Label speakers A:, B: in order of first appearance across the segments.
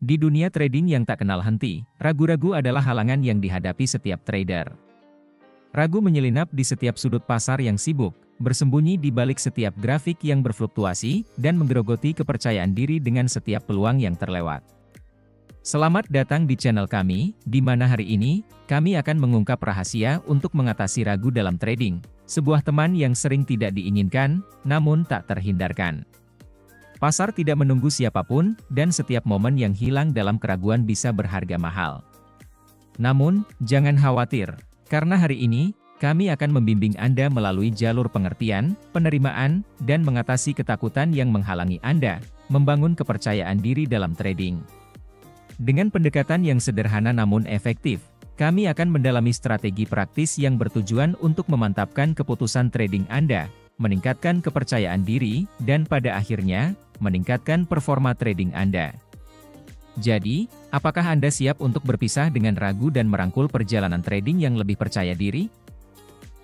A: Di dunia trading yang tak kenal henti, ragu-ragu adalah halangan yang dihadapi setiap trader. Ragu menyelinap di setiap sudut pasar yang sibuk, bersembunyi di balik setiap grafik yang berfluktuasi, dan menggerogoti kepercayaan diri dengan setiap peluang yang terlewat. Selamat datang di channel kami, di mana hari ini, kami akan mengungkap rahasia untuk mengatasi ragu dalam trading, sebuah teman yang sering tidak diinginkan, namun tak terhindarkan. Pasar tidak menunggu siapapun, dan setiap momen yang hilang dalam keraguan bisa berharga mahal. Namun, jangan khawatir, karena hari ini, kami akan membimbing Anda melalui jalur pengertian, penerimaan, dan mengatasi ketakutan yang menghalangi Anda, membangun kepercayaan diri dalam trading. Dengan pendekatan yang sederhana namun efektif, kami akan mendalami strategi praktis yang bertujuan untuk memantapkan keputusan trading Anda, meningkatkan kepercayaan diri, dan pada akhirnya, meningkatkan performa trading Anda. Jadi, apakah Anda siap untuk berpisah dengan ragu dan merangkul perjalanan trading yang lebih percaya diri?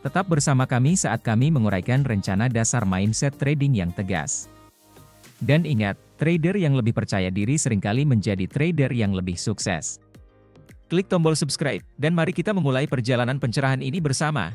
A: Tetap bersama kami saat kami menguraikan rencana dasar mindset trading yang tegas. Dan ingat, trader yang lebih percaya diri seringkali menjadi trader yang lebih sukses. Klik tombol subscribe, dan mari kita memulai perjalanan pencerahan ini bersama.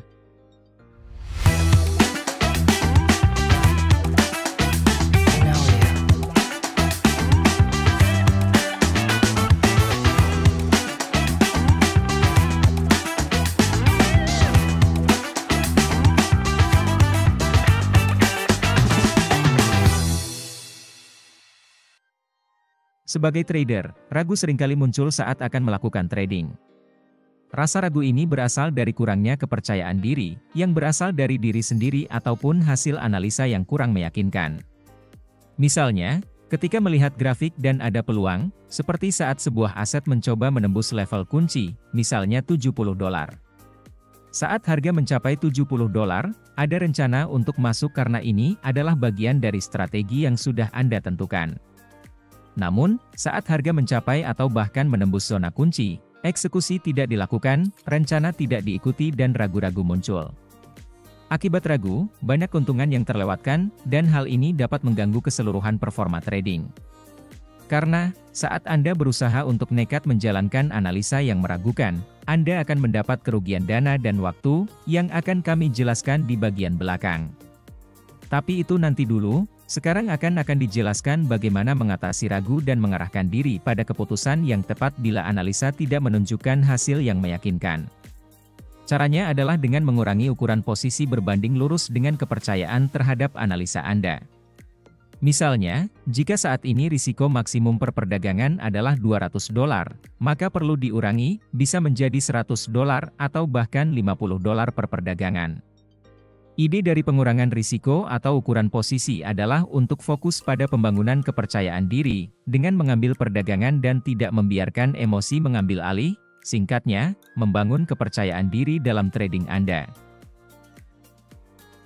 A: Sebagai trader, ragu seringkali muncul saat akan melakukan trading. Rasa ragu ini berasal dari kurangnya kepercayaan diri, yang berasal dari diri sendiri ataupun hasil analisa yang kurang meyakinkan. Misalnya, ketika melihat grafik dan ada peluang, seperti saat sebuah aset mencoba menembus level kunci, misalnya $70. Saat harga mencapai $70, ada rencana untuk masuk karena ini adalah bagian dari strategi yang sudah Anda tentukan. Namun, saat harga mencapai atau bahkan menembus zona kunci, eksekusi tidak dilakukan, rencana tidak diikuti dan ragu-ragu muncul. Akibat ragu, banyak keuntungan yang terlewatkan, dan hal ini dapat mengganggu keseluruhan performa trading. Karena, saat Anda berusaha untuk nekat menjalankan analisa yang meragukan, Anda akan mendapat kerugian dana dan waktu, yang akan kami jelaskan di bagian belakang. Tapi itu nanti dulu. Sekarang akan dijelaskan bagaimana mengatasi ragu dan mengarahkan diri pada keputusan yang tepat bila analisa tidak menunjukkan hasil yang meyakinkan. Caranya adalah dengan mengurangi ukuran posisi berbanding lurus dengan kepercayaan terhadap analisa Anda. Misalnya, jika saat ini risiko maksimum per perdagangan adalah $200, maka perlu diurangi, bisa menjadi $100 atau bahkan $50 per perdagangan. Ide dari pengurangan risiko atau ukuran posisi adalah untuk fokus pada pembangunan kepercayaan diri, dengan mengambil perdagangan dan tidak membiarkan emosi mengambil alih, singkatnya, membangun kepercayaan diri dalam trading Anda.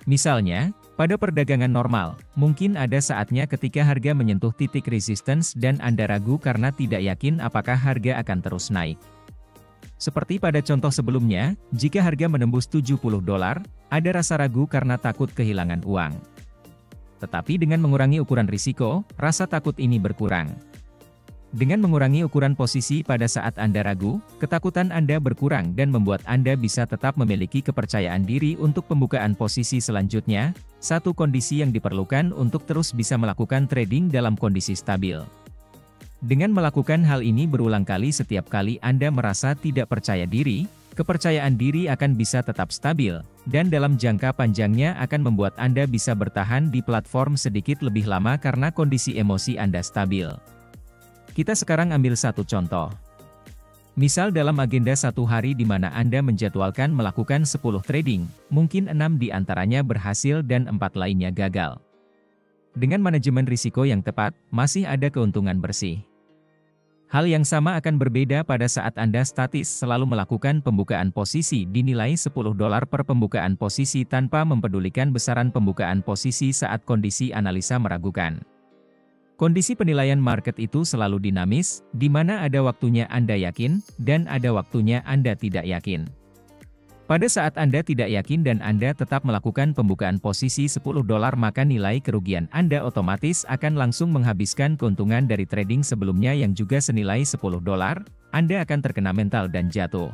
A: Misalnya, pada perdagangan normal, mungkin ada saatnya ketika harga menyentuh titik resistance dan Anda ragu karena tidak yakin apakah harga akan terus naik. Seperti pada contoh sebelumnya, jika harga menembus $70, ada rasa ragu karena takut kehilangan uang. Tetapi dengan mengurangi ukuran risiko, rasa takut ini berkurang. Dengan mengurangi ukuran posisi pada saat Anda ragu, ketakutan Anda berkurang dan membuat Anda bisa tetap memiliki kepercayaan diri untuk pembukaan posisi selanjutnya, satu kondisi yang diperlukan untuk terus bisa melakukan trading dalam kondisi stabil. Dengan melakukan hal ini berulang kali setiap kali Anda merasa tidak percaya diri, kepercayaan diri akan bisa tetap stabil, dan dalam jangka panjangnya akan membuat Anda bisa bertahan di platform sedikit lebih lama karena kondisi emosi Anda stabil. Kita sekarang ambil satu contoh. Misal dalam agenda satu hari di mana Anda menjadwalkan melakukan 10 trading, mungkin 6 di antaranya berhasil dan 4 lainnya gagal. Dengan manajemen risiko yang tepat, masih ada keuntungan bersih. Hal yang sama akan berbeda pada saat Anda statis selalu melakukan pembukaan posisi dinilai $10 per pembukaan posisi tanpa mempedulikan besaran pembukaan posisi saat kondisi analisa meragukan. Kondisi penilaian market itu selalu dinamis, di mana ada waktunya Anda yakin, dan ada waktunya Anda tidak yakin. Pada saat Anda tidak yakin dan Anda tetap melakukan pembukaan posisi $10, maka nilai kerugian Anda otomatis akan langsung menghabiskan keuntungan dari trading sebelumnya yang juga senilai $10. Anda akan terkena mental dan jatuh.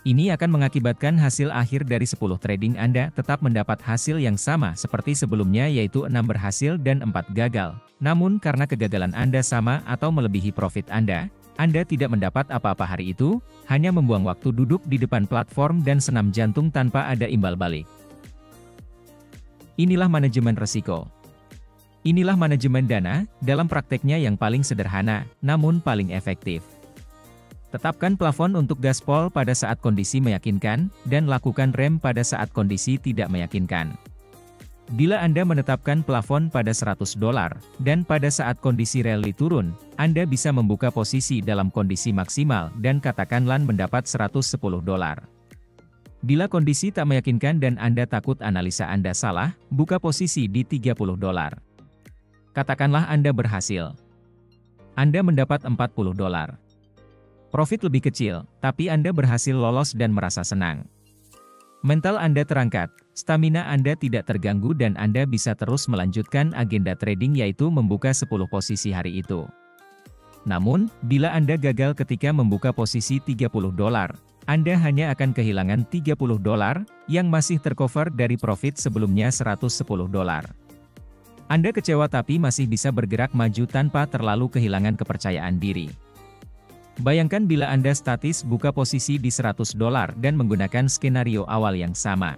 A: Ini akan mengakibatkan hasil akhir dari 10 trading Anda tetap mendapat hasil yang sama seperti sebelumnya, yaitu 6 berhasil dan 4 gagal. Namun karena kegagalan Anda sama atau melebihi profit Anda tidak mendapat apa-apa hari itu, hanya membuang waktu duduk di depan platform dan senam jantung tanpa ada imbal balik. Inilah manajemen risiko. Inilah manajemen dana, dalam prakteknya yang paling sederhana, namun paling efektif. Tetapkan plafon untuk gaspol pada saat kondisi meyakinkan, dan lakukan rem pada saat kondisi tidak meyakinkan. Bila Anda menetapkan plafon pada $100, dan pada saat kondisi rally turun, Anda bisa membuka posisi dalam kondisi maksimal dan katakanlah mendapat $110. Bila kondisi tak meyakinkan dan Anda takut analisa Anda salah, buka posisi di $30. Katakanlah Anda berhasil. Anda mendapat $40. Profit lebih kecil, tapi Anda berhasil lolos dan merasa senang. Mental Anda terangkat, stamina Anda tidak terganggu dan Anda bisa terus melanjutkan agenda trading, yaitu membuka 10 posisi hari itu. Namun, bila Anda gagal ketika membuka posisi $30, Anda hanya akan kehilangan $30 yang masih tercover dari profit sebelumnya $110. Anda kecewa tapi masih bisa bergerak maju tanpa terlalu kehilangan kepercayaan diri. Bayangkan bila Anda statis buka posisi di $100 dan menggunakan skenario awal yang sama.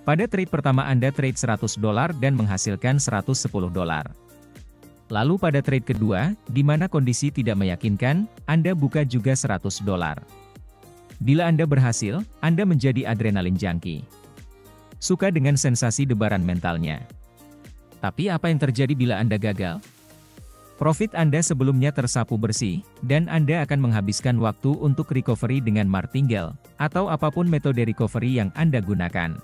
A: Pada trade pertama Anda trade $100 dan menghasilkan $110. Lalu pada trade kedua, di mana kondisi tidak meyakinkan, Anda buka juga $100. Bila Anda berhasil, Anda menjadi adrenalin junkie. Suka dengan sensasi debaran mentalnya. Tapi apa yang terjadi bila Anda gagal? Profit Anda sebelumnya tersapu bersih, dan Anda akan menghabiskan waktu untuk recovery dengan martingale, atau apapun metode recovery yang Anda gunakan.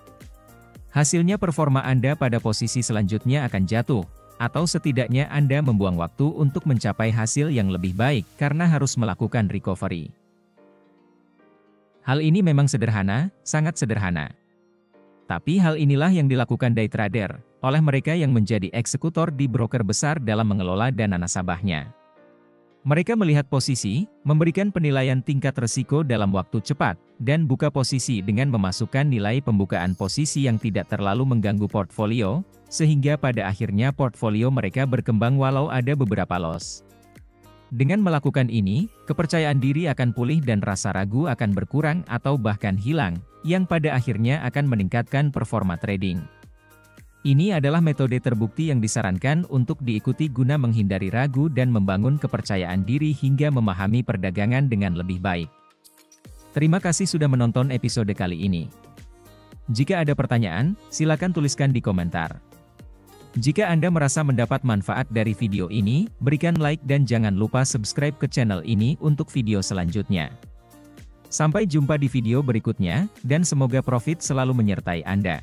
A: Hasilnya performa Anda pada posisi selanjutnya akan jatuh, atau setidaknya Anda membuang waktu untuk mencapai hasil yang lebih baik karena harus melakukan recovery. Hal ini memang sederhana, sangat sederhana. Tapi hal inilah yang dilakukan day trader oleh mereka yang menjadi eksekutor di broker besar dalam mengelola dana nasabahnya. Mereka melihat posisi, memberikan penilaian tingkat risiko dalam waktu cepat, dan buka posisi dengan memasukkan nilai pembukaan posisi yang tidak terlalu mengganggu portfolio, sehingga pada akhirnya portfolio mereka berkembang walau ada beberapa loss. Dengan melakukan ini, kepercayaan diri akan pulih dan rasa ragu akan berkurang atau bahkan hilang, yang pada akhirnya akan meningkatkan performa trading. Ini adalah metode terbukti yang disarankan untuk diikuti guna menghindari ragu dan membangun kepercayaan diri hingga memahami perdagangan dengan lebih baik. Terima kasih sudah menonton episode kali ini. Jika ada pertanyaan, silakan tuliskan di komentar. Jika Anda merasa mendapat manfaat dari video ini, berikan like dan jangan lupa subscribe ke channel ini untuk video selanjutnya. Sampai jumpa di video berikutnya, dan semoga profit selalu menyertai Anda.